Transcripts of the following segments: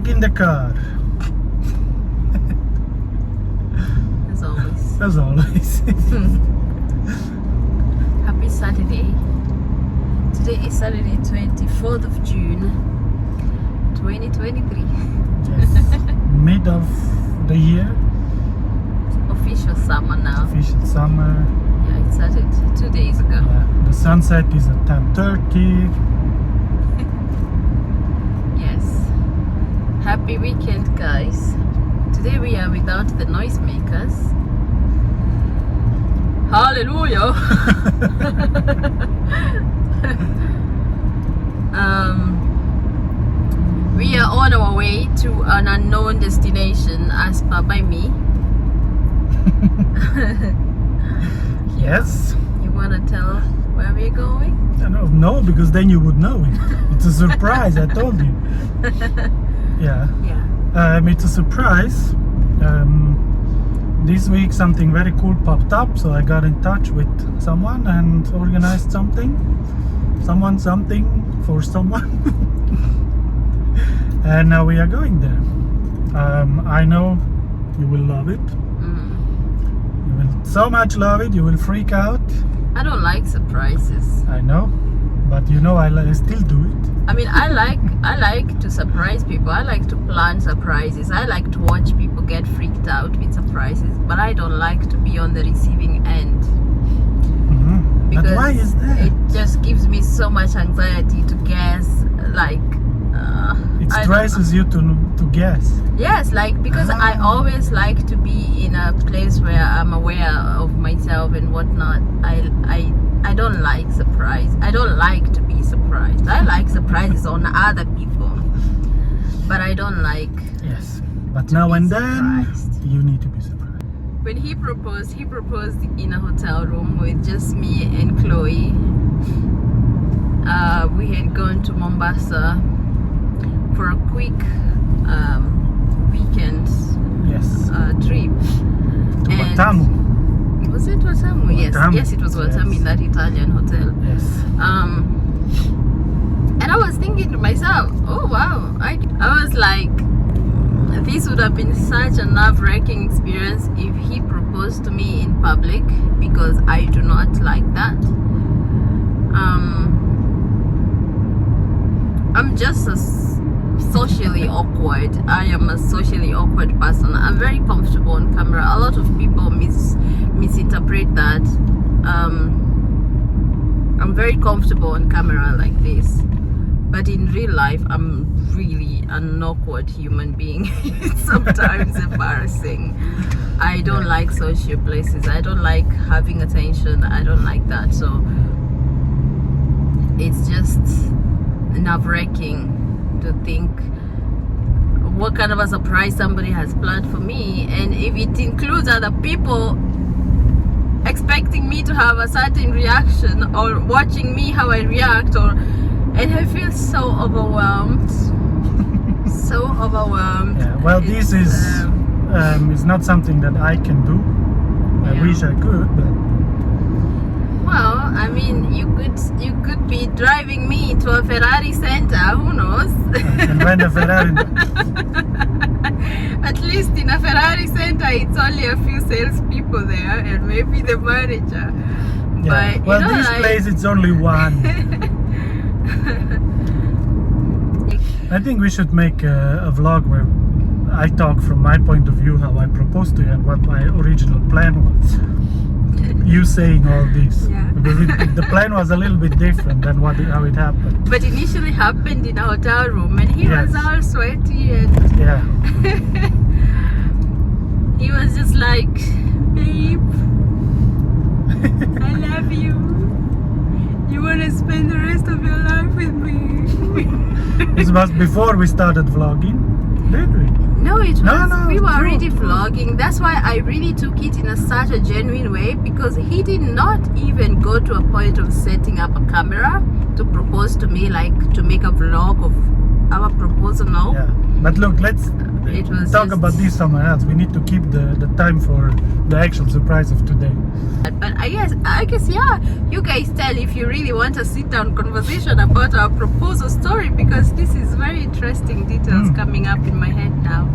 back in the car. As always. As always. Happy Saturday. Today is Saturday, 24th of June, 2023. Yes. Mid of the year. Official summer now. Official summer. Yeah, it started 2 days ago. Yeah. The sunset is at 10:30. Yes. Happy weekend, guys. Today we are without the noisemakers. Hallelujah. We are on our way to an unknown destination as per by me. Yes. You wanna tell where we're going? I don't know, because then you would know it. It's a surprise, I told you. Yeah. Yeah. It's a surprise. This week something very cool popped up, so I got in touch with someone and organized something for someone. And now we are going there. I know you will love it. You will so much love it, you will freak out. I don't like surprises. I know, but you know I still do it. I mean, I like to surprise people. I like to plan surprises. I like to watch people get freaked out with surprises, but I don't like to be on the receiving end. But why is that? It just gives me so much anxiety to guess. Like, it stresses you to guess. Yes, like, because I always like to be in a place where I'm aware of myself and whatnot. I don't like surprise. I don't like to be surprised. I like surprises on other people, but I don't like. Yes, but now and then surprised. you need to be surprised. When he proposed in a hotel room with just me and Chloe. We had gone to Mombasa for a quick weekend trip. To Watamu. Was it Watamu? Watamu. Yes, it was Watamu, in that Italian hotel. Yes. And I was thinking to myself, oh wow, I was like, this would have been such a nerve-wracking experience if he proposed to me in public, because I do not like that. I'm just socially awkward. I am a socially awkward person. I'm very comfortable on camera. A lot of people misinterpret that. I'm very comfortable on camera like this, but in real life I'm really an awkward human being. It's sometimes embarrassing. I don't like social places. I don't like having attention. I don't like that. So it's just nerve-wracking to think what kind of a surprise somebody has planned for me, and if it includes other people expecting me to have a certain reaction or watching me how I react, and I feel so overwhelmed. So overwhelmed. Yeah, well, this is not something that I can do. I wish I could, but well, I mean, you could be driving me to a Ferrari center, who knows? And when a Ferrari At least in a Ferrari center, it's only a few salespeople there and maybe the manager. Yeah. But, well, this place it's only one. I think we should make a vlog where I talk from my point of view, how I proposed to you and what my original plan was. You saying all this, because the plan was a little bit different than how it happened. But initially happened in a hotel room, and he was all sweaty and he was just like, babe, I love you. You want to spend the rest of your life with me? This was before we started vlogging, did we? No, it was. No, we were true. already vlogging. That's why I really took it in such a genuine way, because he did not even go to a point of setting up a camera to propose to me, like to make a vlog of our proposal. No. Yeah. But look, let's It was talk just- about this somewhere else. We need to keep the time for the actual surprise of today. But I guess, yeah, you guys tell if you really want a sit-down conversation about our proposal story, because this is very interesting details coming up in my head now.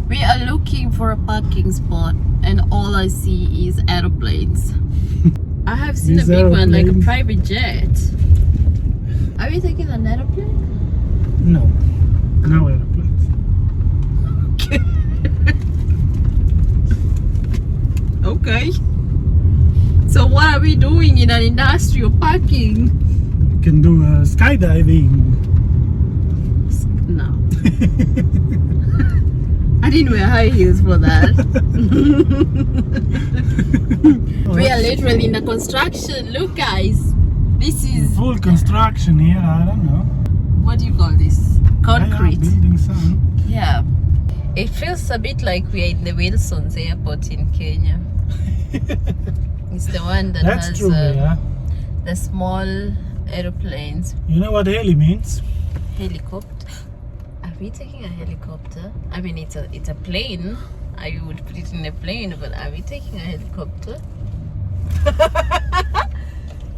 We are looking for a parking spot, and all I see is aeroplanes. I have seen These a big one, like a aeroplanes. private jet. Are we taking an aeroplane? No aeroplanes. Okay. So what are we doing in an industrial parking? We can do skydiving. No. I didn't wear high heels for that. We are literally in the construction. Look, guys. This is, Full construction here. I don't know. what do you call this? Concrete. Yeah, building some. Yeah. It feels a bit like we are in the Wilson's airport in Kenya. It's the one that That's has true. Yeah. the small aeroplanes. You know what heli means? Helicopter. Are we taking a helicopter? I mean, it's a plane. I would put it in a plane, but are we taking a helicopter?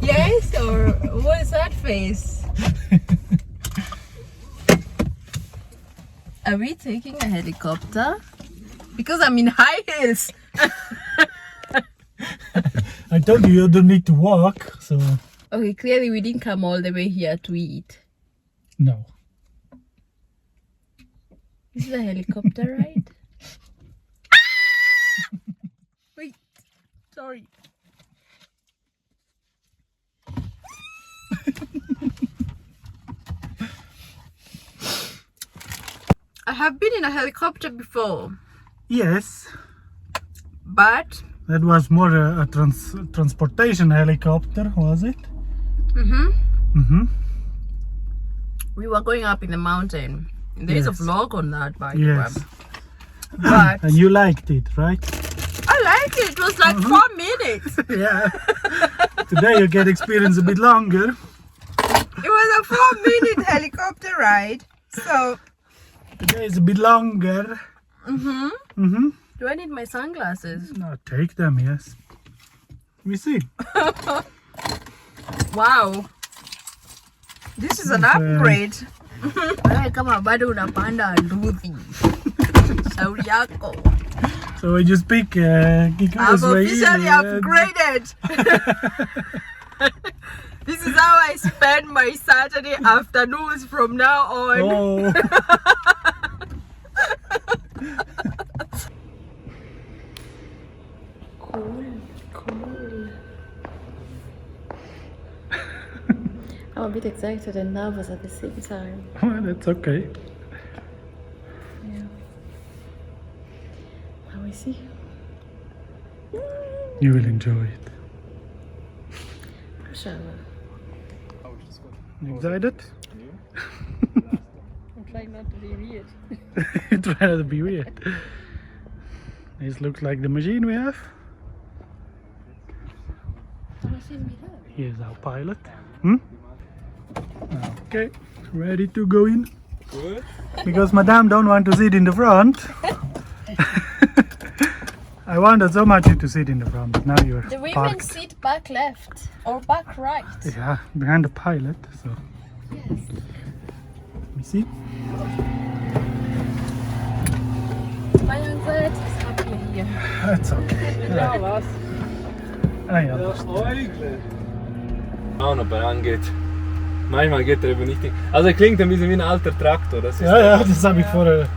Yes, or what is that face? Are we taking a helicopter? Because I'm in high heels. I told you don't need to walk, so Okay, clearly we didn't come all the way here to eat. no. This is a helicopter ride? Wait, sorry. I have been in a helicopter before, Yes, but that was more a transportation helicopter, was it? we were going up in the mountain. There is a Yes. vlog on that, by the Yes. way. But And you liked it, right? I liked it. It was like 4 minutes. Yeah. Today you get experience a bit longer. It was a 4-minute helicopter ride. So, Today is a bit longer. do I need my sunglasses? No, take them, yes. We see. Wow. This is an upgrade. Kama bado unapanda nduthi. Shauri yako. So we just pick Kiku's I've way officially in, upgraded. This is how I spend my Saturday afternoons from now on. Oh. Cool. I'm a bit excited and nervous at the same time. Well, that's okay. Yeah. How is he? You will enjoy it. Inshallah. You excited? I'm trying not to be weird. Try not to be weird. This looks like the machine we have. Here's our pilot. Okay, ready to go in? Good. Because Madame don't want to sit in the front. I wanted so much you to sit in the front, but now you're The women parked. sit back left or back right. Yeah, behind the pilot. So Yes. let me see. My anxiety is happier here. That's okay. Ja, was? Ah, ja. Ja, eigentlich. Auch noch angeht. Manchmal geht er eben nicht. Also er klingt ein bisschen wie ein alter Traktor. Das ist Ja, ja, das habe ich vorher.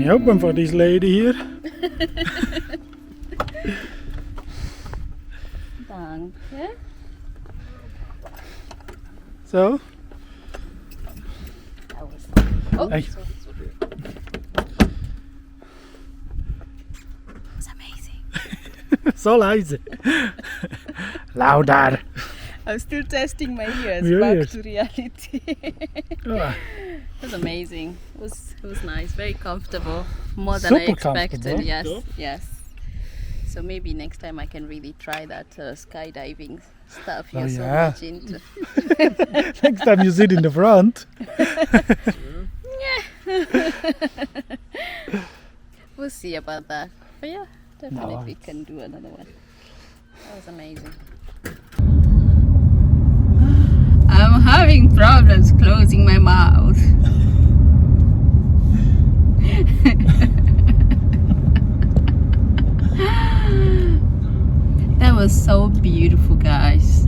me open for this lady here. Danke. So. Oh, Hey. sorry. It's amazing. So leise. Louder. I'm still testing my ears Your back ears. to reality. Ah, It was amazing. It was nice, very comfortable, more than Super I expected. comfortable. Yes, Yeah. yes. So maybe next time I can really try that skydiving stuff you're Oh, so yeah. much into. next time you sit in the front. We'll see about that. But yeah, definitely it's- can do another one. That was amazing. I'm having problems closing my mouth. That was so beautiful, guys.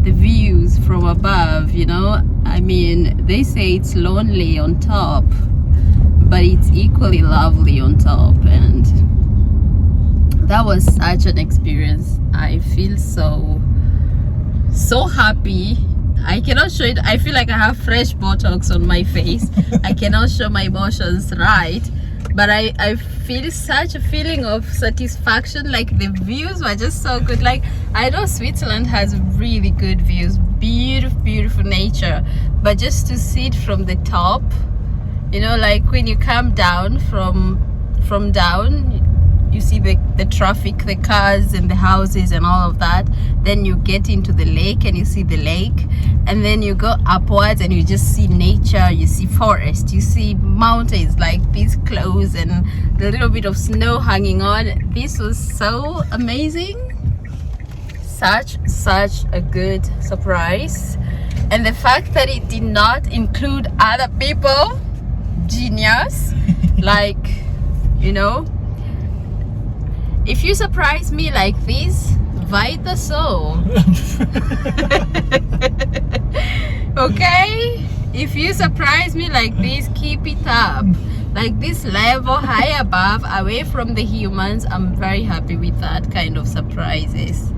The views from above, you know, I mean, they say it's lonely on top, but it's equally lovely on top, and that was such an experience. I feel so happy. I cannot show it. I feel like I have fresh Botox on my face. I cannot show my emotions right, but I feel such a feeling of satisfaction. Like the views were just so good. Like I know Switzerland has really good views, beautiful nature, but just to see it from the top, you know, like when you come down from down, you see the traffic, the cars and the houses and all of that. Then you get into the lake and you see the lake, and then you go upwards and you just see nature, you see forest, you see mountains like this close and a little bit of snow hanging on. This was so amazing. Such a good surprise, and the fact that it did not include other people, genius. Like, you know, if you surprise me like this, weiter so. Okay? If you surprise me like this, keep it up. Like this level, high above, away from the humans, I'm very happy with that kind of surprises.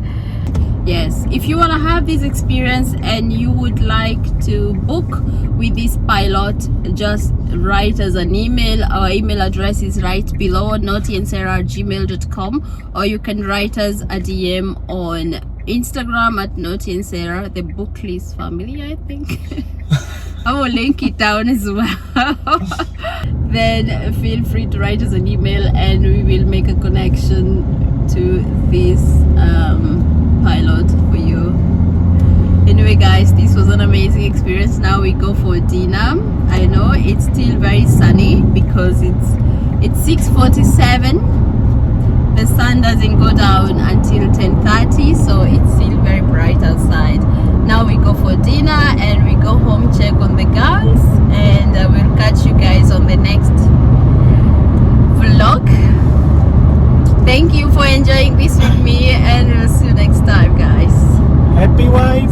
Yes, if you want to have this experience and you would like to book with this pilot, just write us an email. Our email address is right below, noti&sera@gmail.com, or you can write us a DM on Instagram at Noti&Sera, the book list family, I think. I will link it down as well. Then feel free to write us an email and we will make a connection to this pilot for you. Anyway guys, this was an amazing experience. Now we go for dinner. I know it's still very sunny because it's 6:47. The sun doesn't go down until 10:30, so it's still very bright outside. Now we go for dinner and we go home, check on the girls, and we'll catch you guys on the next vlog. Thank you for enjoying this with me, and we'll see you next time, guys. Happy wife.